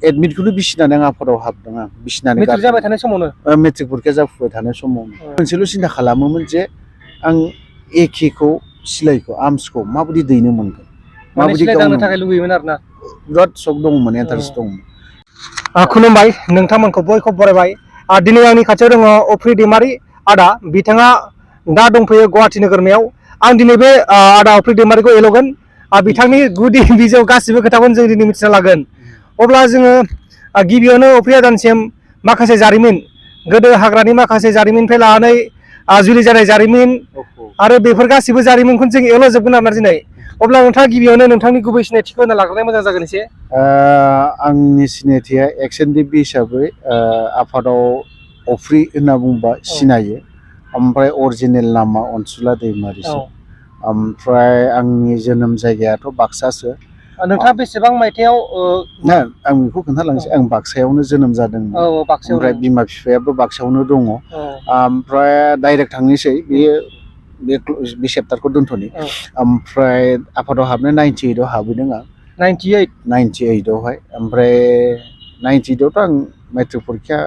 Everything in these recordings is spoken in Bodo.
एडमिटखौनो बिसिनानै आं आफादाव हाबदों आं बिसिनानै मेट्रिक जाबाय थानाय समावनो मेट्रिक परिखा जाफुबाय थानाय समावनो मोनसेल' सिन्था खालामोमोन जे आं एकेखौ सिलाइखौ आर्मसखौ माबायदि दैनो मोनगोन माबायदि गावनो थाखाय लुबैयोमोन आरोना बिराद सक दंमोन इन्टारेस्ट दंमोन। खुलुमबाय नोंथांमोनखौ बयखौ बरायबाय दिनै आंनि खाथियाव दङ अफ्रि दैमारि आदा बिथाङा दा दंफैयो गुवाहाटि नोगोरमायाव आं दिनै बे आदा अफ्रि दैमारिखौ एल'गोन बिथांनि गुदि बिजौ गासिबो खोथाखौनो जों दिनै मिथिना लागोन। अब्ला जोङो गिबियावनो अफ्रि आदानिसिम माखासे जारिमिन गोदो हाग्रानि माखासे जारिमिननिफ्राय लानानै जुलि जानाय जारिमिन आरो बेफोर गासिबो जारिमिनखौनो जों एल'जोबगोन आरोना दिनै। अब्ला नोंथाङा गिबियावनो नोंथांनि गुबै सिनायथिखौ होना लाग्रोनाया मोजां जागोन एसे। आंनि सिनायथिया एक्स एन डि बि हिसाबै आफादाव अफ्रि होनना बुंबा सिनायो ओमफ्राय अरिजिनेल नामा अनसुला दैमारिसो ओमफ्राय आंनि जोनोम जायगायाथ' बाक्सासो। नोंथाङा बेसेबां मायथाइयाव ना आं बेखौ खोन्थालांसै आं बाक्सायावनो जोनोम जादोंमोन ओमफ्राय बिमा बिफायाबो बाक्सायावनो दङ ओमफ्राय डाइरेक्ट थांनोसै बे सेप्टारखौ दोनथ'नि ओमफ्राय आफादाव हाबनो 98आव हाबहैदों आं 98आवहाय ओमफ्राय 98आवथ' आं मेट्रिक परिखा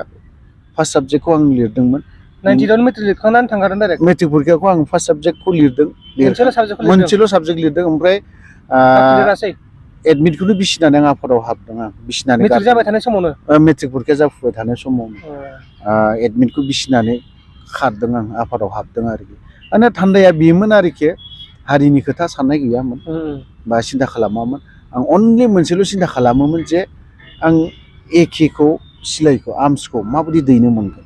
फार्स्ट साबजेक्टखौ आं लिरदोंमोन 98आवनो मेट्रिक लिरखांनानै थांगारदों डाइरेक्ट मेट्रिक परिखाखौ आं फार्स्ट साबजेक्टखौ लिरदों मोनसेल' साबजेक्ट लिरदों ओमफ्राय एडमिटखौनो बिसिनानै आं आफादाव हाबदों आं बिसिनानै मेट्रिक जाबाय थानाय समावनो मेट्रिक परिखा जाफुबाय थानाय समावनो एडमिटखौ बिसिनानै खारदों आं आफादाव हाबदों आरोखि माने थान्दाया बेमोन आरोखि हारिनि खोथा साननाय गैयामोन बा सिन्था खालामामोन आं अनलि मोनसेल' सिन्था खालामोमोन जे आं एकेखौ सिलाइखौ आर्मसखौ माबायदि दैनो मोनगोन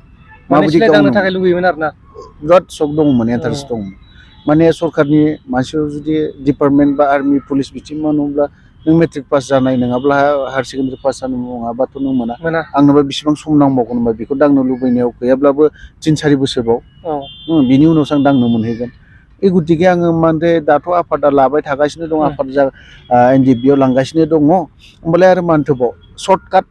माबायदि गावनो थाखाय लुबैयोमोन आरोना बिराद सक दंमोन इन्टारेस्ट दंमोन माने सरकारनि मानसिफोर जुदि डिपार्टमेन्ट बा आर्मि पुलिस बिथिं मावोब्ला नों मेट्रिक पास जानाय नङाब्ला हायार सेकेन्डारि पास जानो नङाबाथ' नों मोना आंनोबा बेसेबां सम नांबावगोन होनबा बेखौ दांनो लुबैनायाव गैयाब्लाबो 3-4 बोसोरबाव बिनि उनावसो आं दांनो मोनहैगोन बे गतिके आङो माने दाथ' आफादा लाबाय थागासिनो दं आफादा NDBआव लांगासिनो दङ होमबालाय आरो मानथोबाव सर्टकाट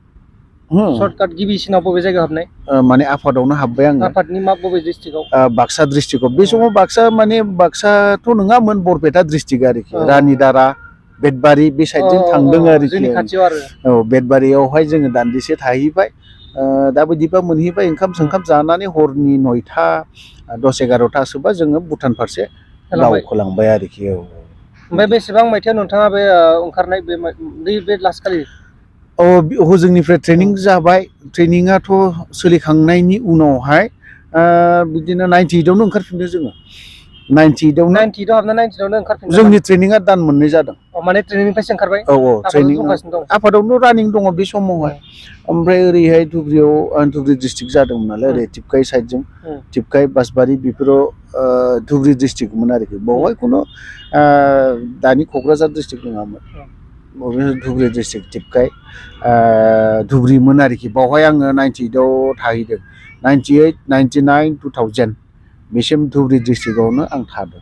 गिबिसिनाव बबे जायगायाव हाबनाय माने आफादावनो हाबबाय आङो आफादनि बबे डिस्ट्रिक्टआव बाक्सा डिस्ट्रिक्टआव बे समाव बाक्सा माने बाक्साथ' नङामोन बरपेटा डिस्ट्रिक्ट आरोखि रानिदारा बेटबारि बे साइडजों थांदों आरोखि औ बेटबारियावहाय जोङो दान्दिसे थाहैबाय दा बायदिबा मोनहैबाय ओंखाम सोंखाम जानानै हरनि 9टा 10-11टासोबा जोङो भुटान फारसे दावखोलांबाय आरोखि ओमफ्राय बेसेबां मायथाइयाव नोंथाङा बे ओंखारनाय बे लास्ट खालि हजोंनिफ्राय ट्रेनिं जाबाय ट्रेनिंआथ' सोलिखांनायनि उनावहाय बिदिनो 98आवनो ओंखारफिनदों जोङो 98आवनो ओंखारफिनदों जोंनि ट्रेनिंआ दान मोननै जादों माने ट्रेनिंनिफ्रायसो ओंखारबाय औ ट्रेनिं आफादावनो रानिं दङ बे समावहाय ओमफ्राय ओरैहाय धुब्रियाव आं धुब्रि डिस्ट्रिक्ट जादोंमोन नालाय ओरै टिपकाइ साइडजों टिपकाइ बासबारि बेफोराव धुब्रि डिस्ट्रिक्टमोन आरोखि बेवहाय खुनु दानि क'क्राझार डिस्ट्रिक्ट नङामोन धुब्रि डिस्ट्रिक्ट टिपकाइ धुब्रिमोन आरोखि बावहाय आङो 98आव थाहैदों 98, 99, 2000 बेसिम धुब्रि डिस्ट्रिक्टआवनो आं थादों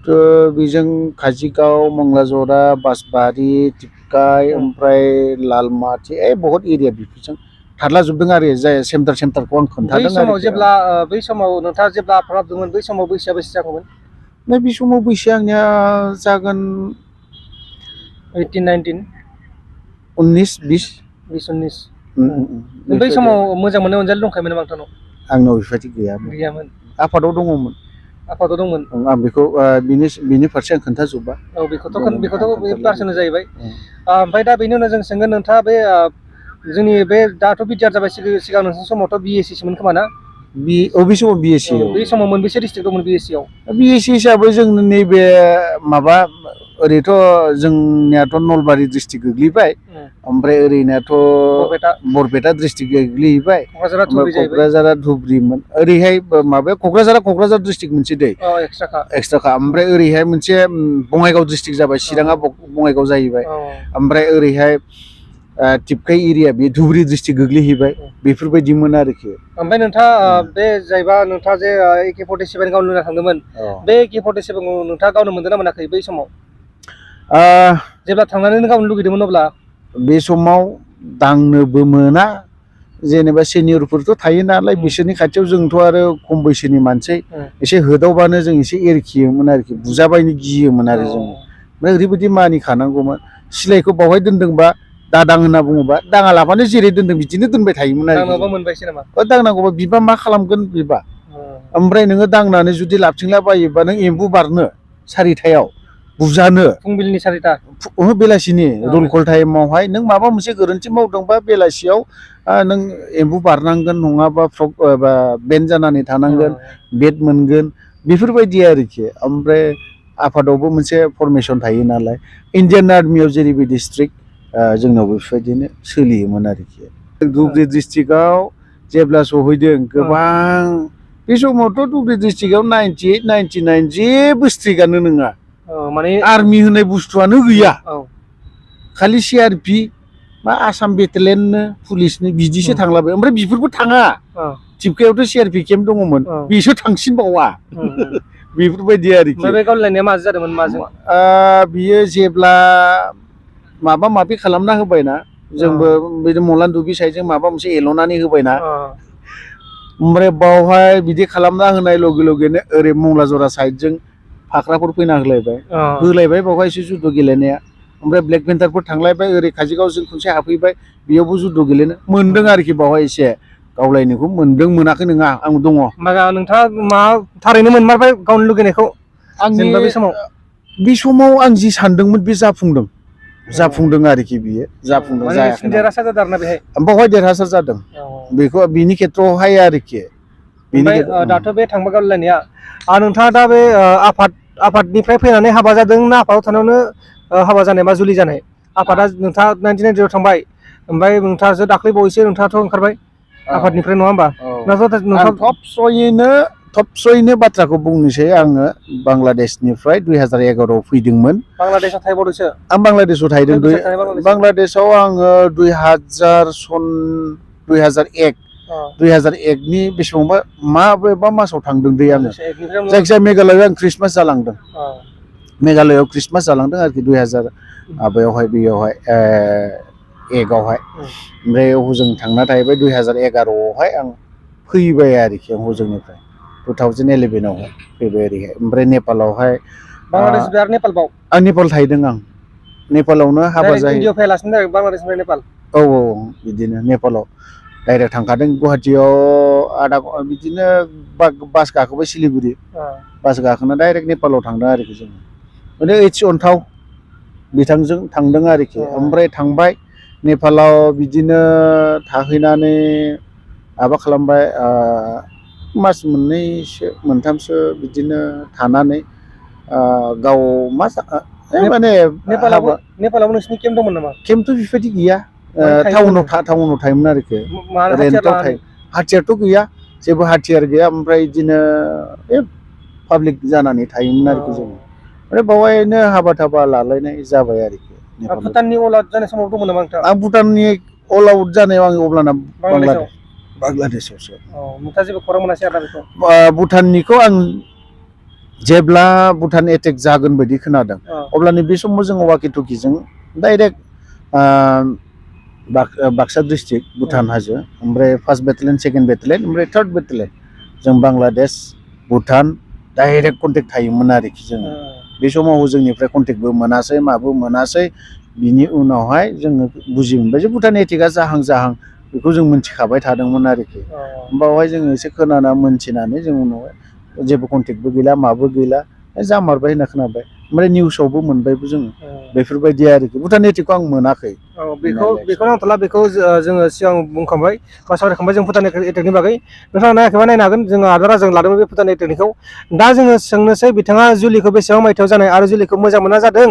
थ' बेजों काजिगाव मंलाजरा बासबारि टिपकाइ ओमफ्राय लालमाटि बहुत एरिया बेफोरजों थादलाजोबदों आरो जाय सेन्टारखौ आं खोन्थादों आरो बै समाव नोंथाङा जेब्ला आफादाव हाबदोंमोन बै समाव बैसोआ बेसे जागौमोन बे समाव बैसोआ आंनिया जागोन 18-19 19-20 बै समाव मोजां मोननाय अनजालि दंखायोमोन नामा नोंथांनाव आंनाव बेबायदि गैयामोन आफादाव दंमोन आं बेखौ बिनि फारसे आं खोन्थाजोब्बा बेखौथ' पार्सनेल जाहैबाय ओमफ्राय दा बेनि उनाव जों सोंगोन नोंथाङा बे जोंनि बे दाथ' बिटिआर जाबाय सिगां नोंसोर समावथ' BScमोन खोमा ना बे समाव BSc बे समाव मोनबेसे डिस्ट्रिक्ट दंमोन BScआव BSc हिसाबै जों नैबे माबा ओरैथ' जोंनियाथ' नलबारि डिस्ट्रिक्ट गोग्लैबाय ओमफ्राय ओरैनाथ' बरपेटा डिस्ट्रिक्ट गोग्लैबाय क'क्राझारा धुब्रिमोन ओरैहाय माबाया क'क्राझार डिस्ट्रिक्ट मोनसे दै एक्सट्राखा ओमफ्राय ओरैहाय मोनसे बङाइगाव डिस्ट्रिक्ट जाबाय चिराङा बङाइगाव जाहैबाय ओमफ्राय ओरैहाय टिपकाइ एरिया बे धुब्रि डिस्ट्रिक्ट गोग्लैहैबाय बेफोरबायदिमोन आरोखि ओमफ्राय नोंथाङा बे जायबा नोंथाङा जे AK-47 गावनो लुना थांदोंमोन बे AK-47खौ नोंथाङा गावनो मोनदों ना मोनाखै बै समाव जेब्ला थांनानै गावनो लुगैदोंमोन अब्ला बे समाव दांनोबो मोना जेनेबा सिनियरफोरथ' थायो नालाय बिसोरनि खाथियाव जोंथ' आरो खम बैसोनि मानसि एसे होदावबानो जों एसे एरखियोमोन आरोखि बुजाबायनो गियोमोन आरो जों ओमफ्राय ओरैबायदि मानिखानांगौमोन सिलाइखौ बावहाय दोनदोंबा दादां होनना बुङोबा दाङा लाबानो जेरै दोनदों बिदिनो दोनबाय थायोमोन आरो दांनाबा मोनबायसै नामा दांनांगौबा बिबा मा खालामगोन बिबा ओमफ्राय नोङो दांनानै जुदि लाबथिंला बायोबा नों एम्बु बारनो सारिथायाव बुजानो फुंबिलिनि 4टा बेलासिनि रुल कल टाइमावहाय नों माबा मोनसे गोरोन्थि मावदोंबा बेलासियाव नों एम्बु बारनांगोन नङाबा बेन जानानै थानांगोन बेट मोनगोन बेफोरबायदि आरोखि ओमफ्राय आफादावबो मोनसे फरमेसन थायो नालाय इन्डियान आर्मियाव जेरैबायदि स्ट्रिक्ट जोंनावबो बेफोरबायदिनो सोलियोमोन आरोखि धुबुरी डिस्ट्रिक्टआव जेब्ला सहैदों गोबां बे समावथ' धुबुरी डिस्ट्रिक्टआव 98, 99 जेबो स्ट्रिक्टआनो नङा माने आर्मि होननाय बुस्थुआनो गैया खालि CRP मा आसाम बेटेलेयननो पुलिसनो बिदिसो थांलाबाय ओमफ्राय बेफोरबो थाङा टिपकायावथ' CRP केम्प दङमोन बिसोर थांसिनबावा बेफोरबायदि आरोखि बे गावलायनाया मा जादोंमोन माजों बियो जेब्ला माबा माबि खालामना होबायना जोंबो बिदि मलान दुबि साइडजों माबा मोनसे एल'नानै होबायना ओमफ्राय बावहाय बिदि खालामना होनाय लगे लगेनो ओरै मंला जरा साइडजों फाख्राफोर फैना होलायबाय बावहाय एसे जुद' गेलेनाया ओमफ्राय ब्लेक पेन्टारफोर थांलायबाय ओरै काजिगावजों खनसे हाबफैबाय बेयावबो जुद' गेलेनो मोनदों आरोखि बावहाय एसे गावलायनायखौ मोनदों मोनाखै नङा आं दङ नोंथाङा मा थारैनो मोनमारबाय गावनि लुगैनायखौ जेनेबा बे समाव आं जि सानदोंमोन बे जाफुंदों आरोखि बियो जाफुंदों देरहासार जादों आरोना बेहाय बावहाय देरहासार जादों बेखौ बिनि खेथ्रआवहाय आरोखि दाथ' बे थांबा गावलायनाया नोंथाङा दा बे आफादनिफ्राय फैनानै हाबा जादों ना आफादाव थानायावनो हाबा जानाय बा जुलि जानाय आफादा नोंथाङा 1990 थांबाय ओमफ्राय नोंथाङासो दाख्लै बावैसो नोंथाङाथ' ओंखारबाय आफादनिफ्राय नङा होमबा थबसयैनो बाथ्राखौ बुंनोसै आङो बांलादेशनिफ्राय 2011आव फैदोंमोन बांलादेशआव थाहैबावदोंसो आं बांलादेशआव थाहैदों बांलादेशआव आङो 2001नि बेसेबांबा माबेबा मासाव थांदों दै आङो जायखिजाया मेघालयआव आं ख्रिस्टमास जालांदों मेघालयआव ख्रिस्टमास जालांदों आरोखि 2000 माबायावहाय बेयावहाय एकआवहाय ओमफ्राय हजों थांना थाहैबाय 2011आवहाय आं फैबाय आरोखि आं हजोंनिफ्राय 2011आवहाय फैबाय ओरैहाय ओमफ्राय नेपालावहाय बांलादेश आरो नेपालबाव आं नेपाल थाहैदों आं नेपालावनो हाबा जायो बांलादेशनिफ्राय नेपाल औ बिदिनो नेपालाव डाइरेक्ट थांखादों गुवाहाटियाव बिदिनो बास गाखोबाय सिलिगुरि बास गाखोना डाइरेक्ट नेपालाव थांदों आरोखि जोङो माने एसे अन्थाव बिथांजों थांदों आरोखि ओमफ्राय थांबाय नेपालाव बिदिनो थाहैनानै माबा खालामबाय मास मोननैसो मोनथामसो बिदिनो थानानै गाव मा माने नेपालाव नोंसिनि केम्प दंमोन नामा केम्पथ' बेबायदि गैया टाउनाव थायोमोन आरोखि हाथियारथ' गैया जेबो हाथियार गैया ओमफ्राय बिदिनो पाब्लिक जानानै थायोमोन आरोखि जोङो ओमफ्राय बावहायनो हाबा थाबा लालायनाय जाबाय आरोखि भुटाननि अल आउट जानाय समाव दंमोन नामा नोंथां आं भुटाननि अल आउट जानायाव आं अब्लाना बांलादेशआवसो नोंथाङा जेबो खौरां मोनासै आरो बेखौ भुटाननिखौ आं जेब्ला भुटान एटेक जागोन बायदि खोनादों अब्लानो बे समाव जोङो वाकि टकिजों डाइरेक्ट बाक्सा डिस्ट्रिक्ट भुटान हाजो ओमफ्राय फार्स्ट बेटेलियन सेकेन्ड बेटेलियन ओमफ्राय थार्ड बेटेलियन जों बांलादेश भुटान डाइरेक्ट कन्टेक्ट थायोमोन आरोखि जोङो बे समाव जोंनिफ्राय कन्टेक्टबो मोनासै माबो मोनासै बिनि उनावहाय जोङो बुजि मोनबाय जे भुटान एटेकआ जाहां बेखौ जों मिथिखाबाय थादोंमोन आरोखि बावहाय जोङो एसे खोनाना मोनथिनानै जों उनावहाय जेबो कन्टेक्टबो गैला माबो गैला जामारबाय होनना खोनाबाय ओमफ्राय निउसावबो मोनबायबो जोङो बेफोरबायदि आरोखि भुटान एटेकखौ आं मोनाखै बेखौ नांथ'ला बेखौ जोङो सिगां बुंखांबाय बा सावरायखांबाय जों भुटान एटेकनि बागै नोंथाङा नायाखैबा नायनो हागोन जोङो आदारा जों लादोंमोन बे भुटान एटेकनिखौ दा जोङो सोंनोसै बिथाङा जुलिखौ बेसेबां मायथाइयाव जानाय आरो जुलिखौ मोजां मोना जादों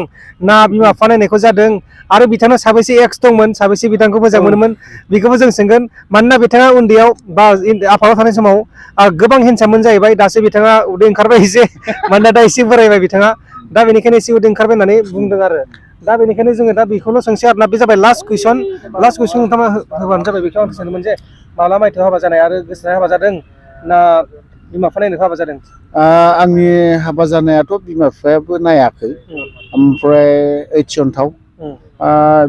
ना बिमा बिफा नायनायखौ जादों आरो बिथाङा साबेसे एक्स दंमोन साबेसे बिथांखौ मोजां मोनोमोन बेखौबो जों सोंगोन मानोना बिथाङा उन्दैयाव बा आफादाव थानाय समाव गोबां हेन्डसाममोन जाहैबाय दासो बिथाङा उदै ओंखारबाय एसे मानोना दा एसे बोरायबाय बिथाङा दा बेनिखायनो एसे उदै ओंखारबाय होननानै बुंदों आरो दा बेनिखायनो जोङो दा बेखौल' सोंसै आरोना बे जाबाय लास्ट कुइसन नोंथाङा होबानो जाबाय बेखौ आं सोंदोंमोन जे माला मायथाइयाव हाबा जानाय आरो गोसोनाय हाबा जादों ना बिमा बिफा नायनायखौ हाबा जादों आंनि हाबा जानायाथ' बिमा बिफायाबो नायाखै ओमफ्राय ओइथियनथाव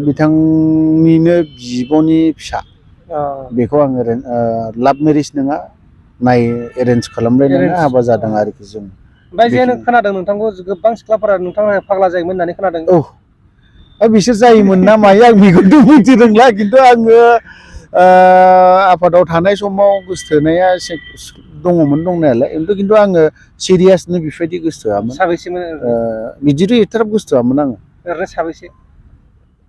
बिथांनिनो बिब'नि फिसा बेखौ आं लाभ मेरिज नङा एरेन्ज खालामलायनानै हाबा जादों आरोखि जों ओमफ्राय जे खोनादों नोंथांखौ गोबां सिख्लाफोरा नोंथाङा फाग्ला जायोमोन होननानै खोनादों बिसोर जायोमोन ना मायो आं बेखौथ' मिथिरोंला खिन्थु आङो आफादाव थानाय समाव गोसोथोनाया एसे दङमोन दंनायालाय खिन्थु आङो सिरियासनो बेबायदि गोसोथोआमोन साबैसेमोन बिदिथ' एथ'ग्राब गोसोथोआमोन आङो ओरैनो साबैसे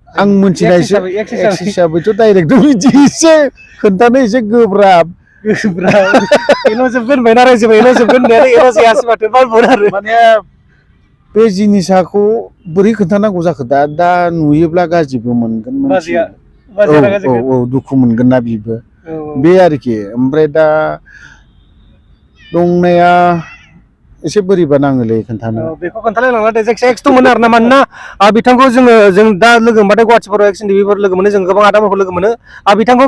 आं मिथिनायसो एक्स हिसाबैथ' डाइरेक्ट बिदि एसे खोन्थानो एसे गोब्राब एल' जोबगोन होनबायना रायजोबो एल' जोबगोन होननायानो एल' जायासै माथो बालबुर आरो माने बे जिनिसखौ बोरै खोन्थानांगौ जाखो दा नुयोब्ला गाज्रिबो मोनगोन बाजिया औ दुखु मोनगोन ना बिबो बे आरोखि ओमफ्राय दा दंनाया एसे बोरैबा नाङोलै खोन्थानो बेखौ खोन्थालायलांला दे जायखिजाया एक्स दंमोन आरो ना मानोना बिथांखौ जों दा लोगो मोनबाथाय गुवाहाटिफोराव एक्स इन्डिभिफोर लोगो मोनो जों गोबां आदामोरखौ लोगो मोनो बिथांखौ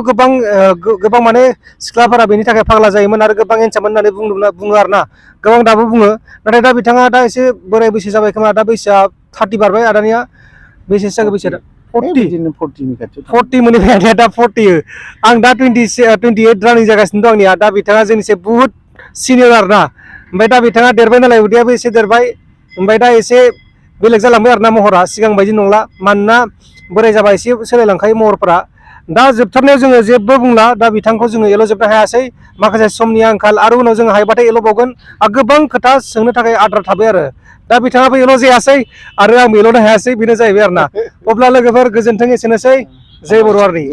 गोबां माने सिख्लाफोरा बेनि थाखाय फाग्ला जायोमोन आरो गोबां हेन्डसाम होननानै बुङो आरो ना गोबां दाबो बुङो नाथाय दा बिथाङा दा एसे बोराय बैसो जाबाय खोमा दा बैसोआ 30 बारबाय आदानिया बेसेसो जागोन बैसोआ 40 मोनहैबाय दा 40 आं दा 28 रानिं जागासिनो दं आंनिया दा बिथाङा जोंनिसे बुहुत सिनियर आरो ना ओमफ्राय दा बिथाङा देरबाय नालाय उदैयाबो एसे देरबाय ओमफ्राय दा एसे बेलेग जालांबाय आरो ना महरा सिगां बायदि नंला मानोना बोराय जाबा एसे सोलायलांखायो महरफोरा दा जोबथारनायाव जोङो जेबो बुंला दा बिथांखौ जोङो एल' जोबनो हायासै माखासे समनि आंखाल आरो उनाव जोङो हायोबाथाय एल' बावगोन गोबां खोथा सोंनो थाखाय आद्रा थाबाय आरो दा बिथाङाबो एल' जायासै आरो आंबो एल'नो हायासै बेनो जाहैबाय आरो ना अब्ला लोगोफोर गोजोन्थों एसेनोसै जय बर' हारिनि